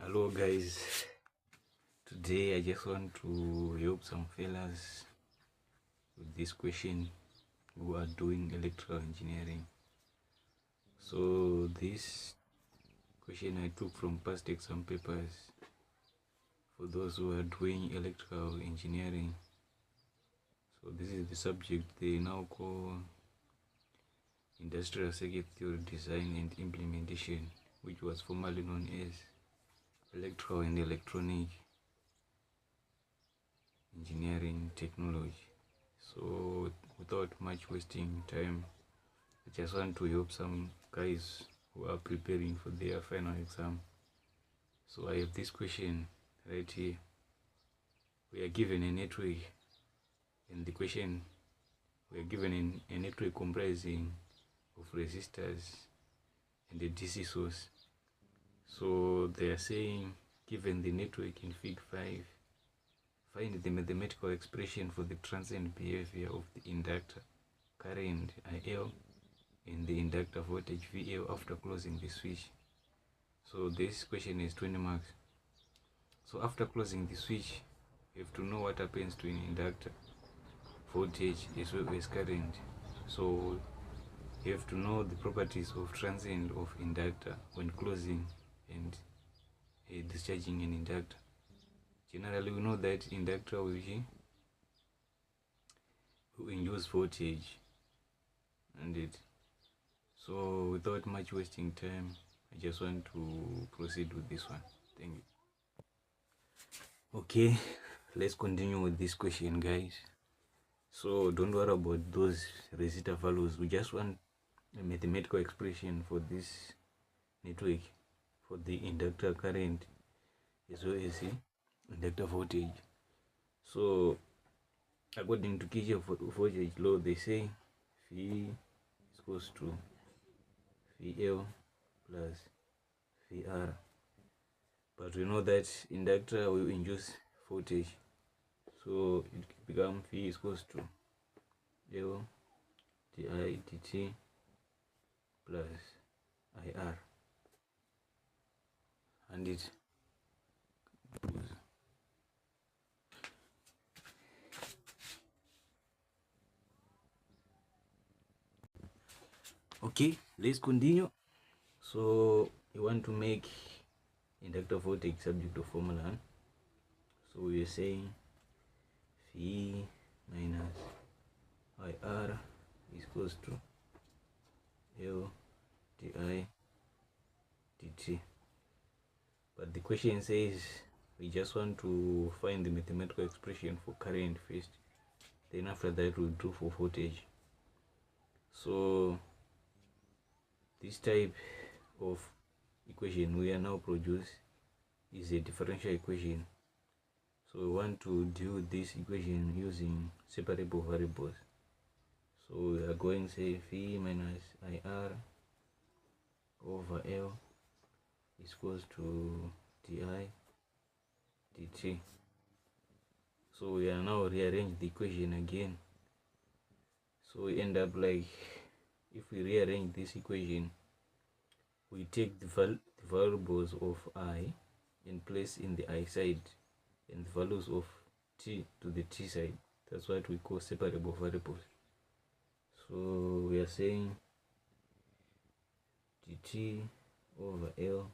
Hello guys, today I just want to help some fellas with this question who are doing electrical engineering. So this question I took from past exam papers for those who are doing electrical engineering. So this is the subject they now call industrial circuit theory design and implementation, which was formerly known as electrical and electronic engineering technology. So without much wasting time, I just want to help some guys who are preparing for their final exam. So I have this question right here. We are given a network, and the question, we are given a network comprising of resistors and a DC source. So they are saying, given the network in Fig 5, find the mathematical expression for the transient behavior of the inductor current IL and the inductor voltage VL after closing the switch. So this question is 20 marks. So after closing the switch, you have to know what happens to an inductor voltage as well as current. So you have to know the properties of transient of inductor when closing and discharging an inductor. Generally, we know that inductor will induce voltage, and so without much wasting time, I just want to proceed with this one. Thank you. Okay, let's continue with this question, guys. So don't worry about those resistor values. We just want a mathematical expression for this network, for the inductor current as well as the inductor voltage. So according to Kirchhoff voltage law, they say V is equals to VL plus VR. But we know that inductor will induce voltage, so it becomes V is equals to L di dt plus IR, and it goes. Okay, let's continue. So you want to make inductor voltage subject to formula. So we are saying V minus IR is equals to L di dt. But the question says we just want to find the mathematical expression for current first, then after that we'll do for voltage. So this type of equation we are now produce is a differential equation. So we want to do this equation using separable variables. So we are going to say V minus IR over L is equals to di dt. So we are now rearrange the equation again. So we end up like, if we rearrange this equation, we take the variables of I and place in the I side, and the values of t to the t side. That's what we call separable variables. So we are saying dt over L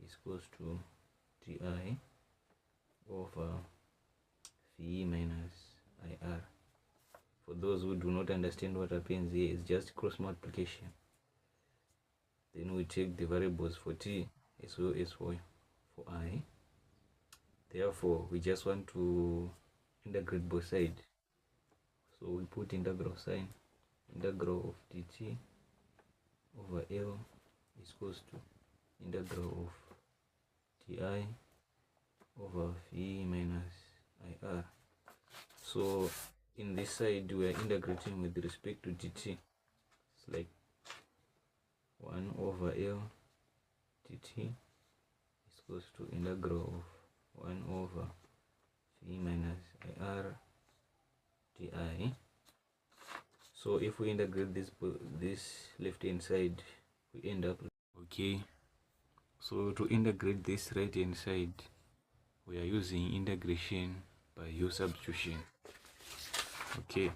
is equals to di over V minus IR. For those who do not understand what happens here, it's just cross multiplication. Then we take the variables for t as well as for I. Therefore, we just want to integrate both sides. So we put integral sign. Integral of dt over L is equals to integral of di over V minus IR. So in this side we are integrating with respect to dt. It's like 1 over L dt is equals to integral of 1 over V minus IR di. So if we integrate this left hand side, we end up, okay, So to integrate this right hand side, we are using integration by u substitution. Okay,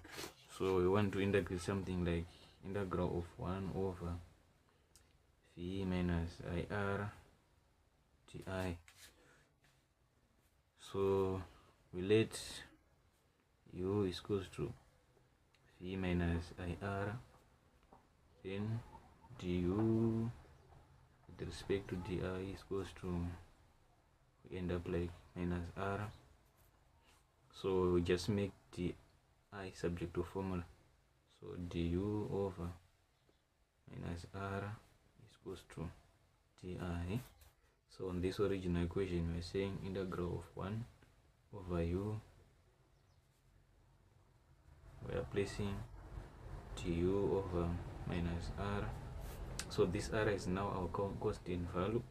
so we want to integrate something like integral of 1 over v minus ir di. So we let u is equals to v minus ir, then du with respect to di is equals to, we end up like minus r. So we just make di subject to formula. So du over minus r is equals to di. So on this original equation, we're saying integral of 1 over u, we are placing du over minus r. So this r is now our constant value.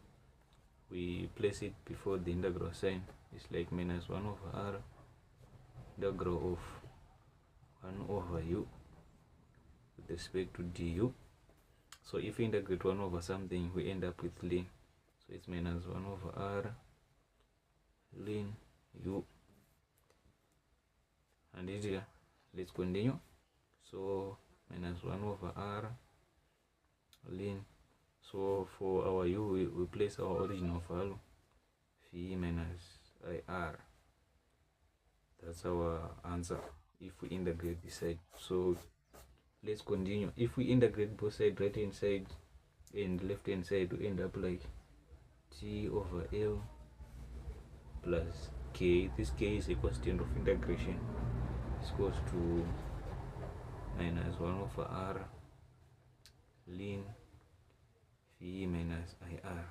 We place it before the integral sign. It's like minus 1 over r, integral of 1 over u with respect to du. So if we integrate 1 over something, we end up with ln. So it's minus 1 over r ln u. And here, let's continue. So minus 1 over r ln. So for our u, we place our original value, v minus ir. That's our answer if we integrate this side. So let's continue. If we integrate both sides, right hand side and left hand side, we end up like t over l plus k. This k is a constant of integration. It's equals to minus 1 over r ln v minus ir.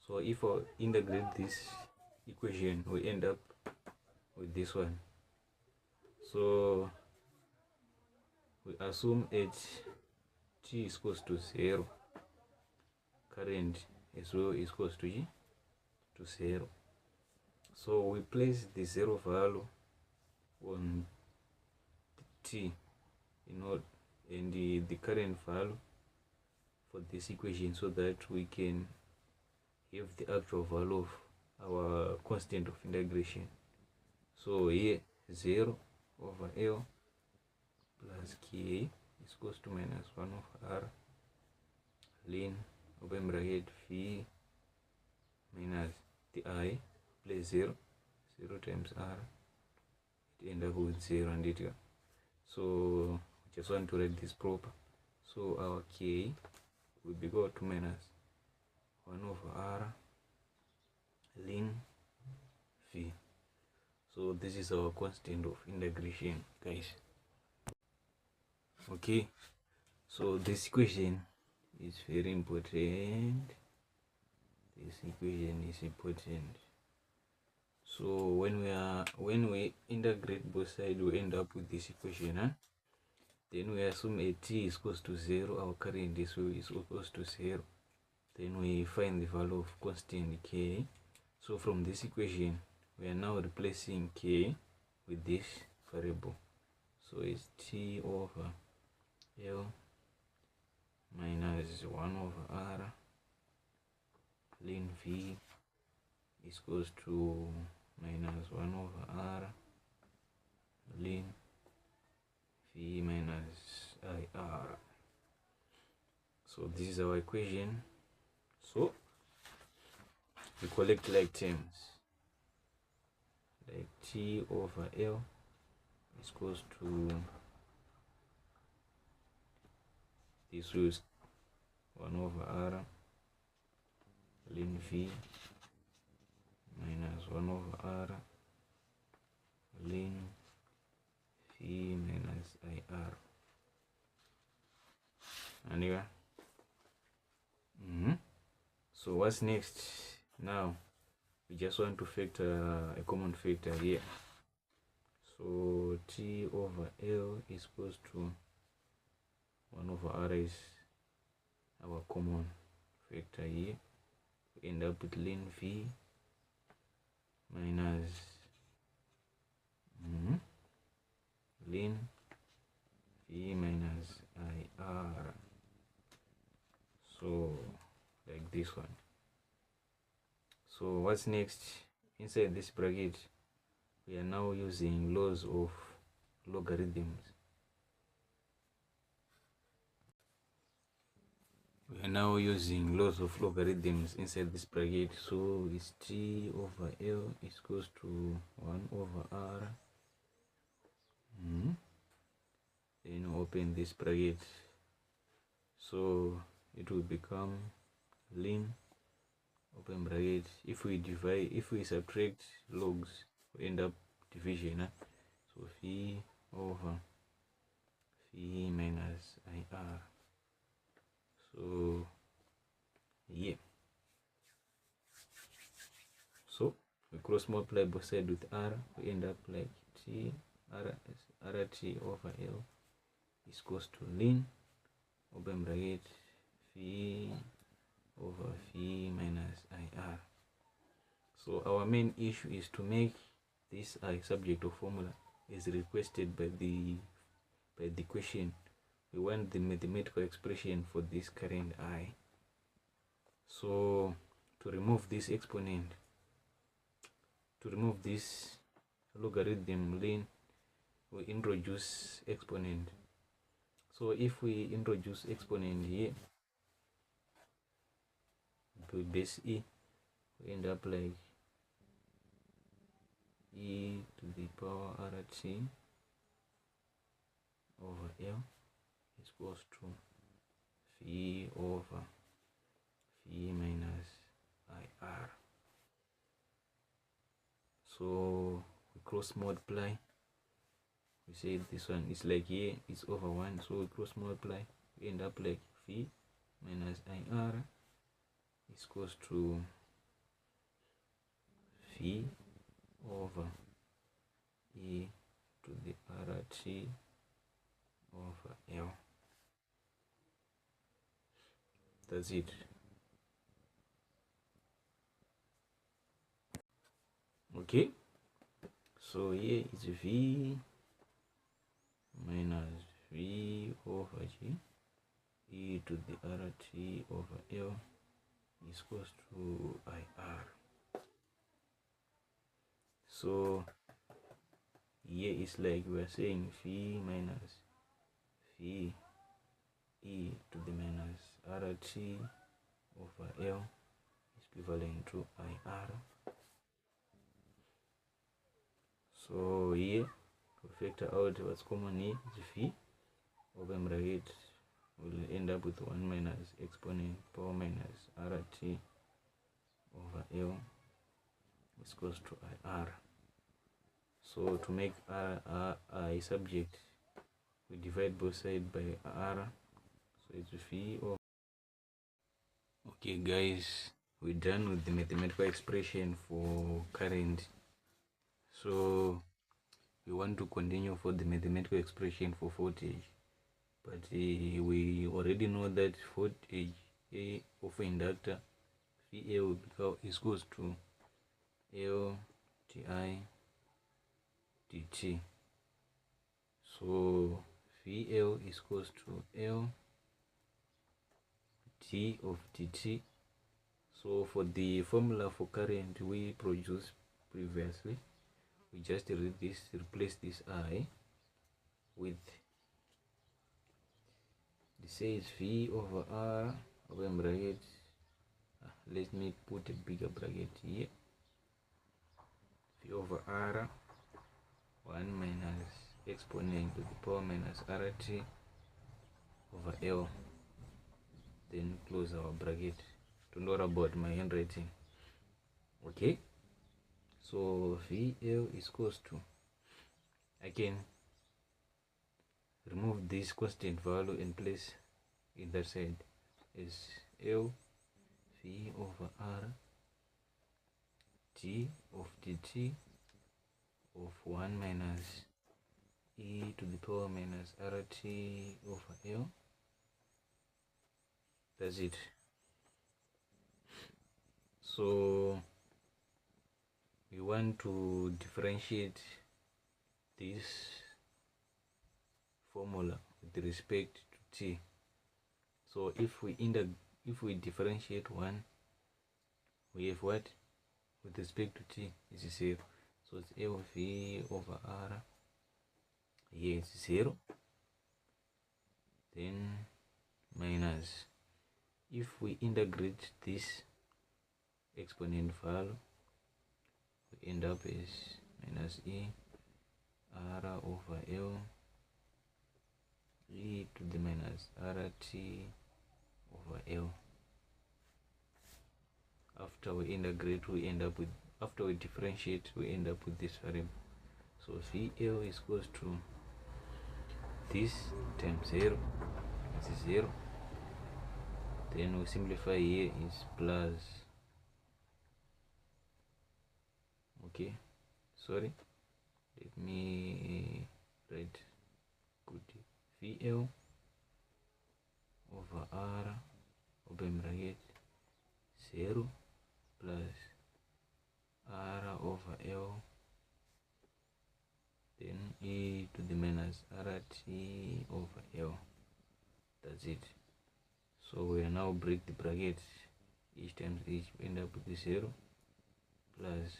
So if I integrate this equation, we end up with this one. So we assume at t is equals to 0, current as well is equals to 0. So we place the 0 value on t and the current value for this equation, so that we can have the actual value of our constant of integration. So here 0 over l plus k is equals to minus 1 over r ln open bracket v minus di plus 0 times r, it end up with 0 and it. So just want to write this proper. So our k will be equal to minus 1 over r ln v. So this is our constant of integration, guys. Okay, so this equation is very important. This equation is important. So when we integrate both sides, we end up with this equation. Then we assume a t is equals to 0, our current is equals to 0. Then we find the value of constant k. So from this equation, we are now replacing k with this variable. So it's t over l minus 1 over r ln v is equals to minus 1 over r ln v minus ir. So this is our equation. So we collect like terms, like t over l is equals to, this is 1 over r ln v minus 1 over r ln v minus ir. Anyway, so what's next? Now we just want to factor a common factor here. So t over l is equals to 1 over r is our common factor here. We end up with ln v minus ln v minus ir. So like this one. So what's next? Inside this bracket, we are now using laws of logarithms. We are now using laws of logarithms inside this bracket. So it's t over L is equals to 1 over r. Then open this bracket. So it will become ln open bracket. If we subtract logs, we end up division. So phi over phi minus ir. So yeah. So we cross multiply both sides with r, we end up like t rt over L is equals to ln open bracket phi over phi minus ir. So our main issue is to make this I subject of formula is requested by the question. We want the mathematical expression for this current I. So to remove this exponent, to remove this logarithm ln, we introduce exponent. So if we introduce exponent here to base e, we end up like e to the power rt over L is equals to phi over phi minus ir. So we cross multiply. We say this one is like here is over 1, so we cross multiply. We end up like phi minus ir is equals to phi over e to the rt over L. That's it. Okay, so here is v minus v over g e to the rt over L is equals to ir. So here is like we are saying phi minus phi e to the minus rt over L is equivalent to ir. So here we factor out what's common here is phi open bracket, will end up with 1 minus exponent power minus rt over L is equals to ir. So to make I subject, we divide both sides by r, so it's phi over. Okay guys, we're done with the mathematical expression for current. So we want to continue for the mathematical expression for voltage, but we already know that voltage A of inductor phi A will become is equals to L di dt. So phi L is equals to L d of dt. So for the formula for current we produced previously, we just read this, replace this I with this says v over r open bracket. Let me put a bigger bracket here. V over r 1 minus exponent to the power minus rt over L. Then close our bracket. Don't worry about my handwriting. Okay, so VL is equals to, I can remove this constant value and place in that side is L V over R T of dt of 1 minus e to the power minus rt over L. That's it. So we want to differentiate this formula with respect to t. So if we differentiate one, we have what? with respect to t is 0. So it's LV over R. Here it's 0. Then minus, if we integrate this exponent value, we end up as minus E R over L e to the minus RT over L. After we integrate, we end up with, after we differentiate, we end up with this variable. So VL is equals to this times 0, this is 0. Then we simplify, here is plus, okay, sorry, let me write good, VL over R open bracket 0 plus R over L, then E to the minus RT over L. That's it. So we are now break the brackets, each times each, we end up with the 0 plus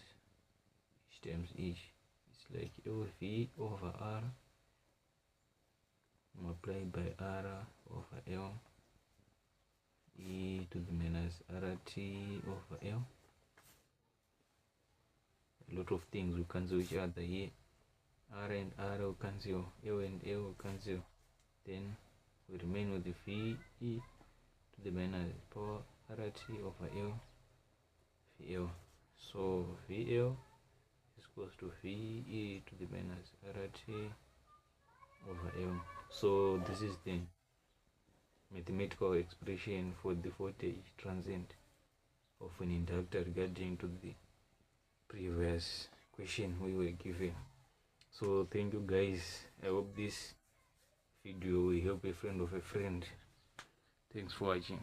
each times each. It's like LV over R multiplied by R over L e to the minus RT over L. A lot of things will cancel each other here. R and R will cancel, L and L will cancel. Then we remain with the VE to the minus power RT over L, VL. So VL is equals to VE to the minus RT over L. So this is the mathematical expression for the voltage transient of an inductor regarding to the previous question we were given. So thank you guys. I hope this video will help a friend of a friend. Thanks for watching.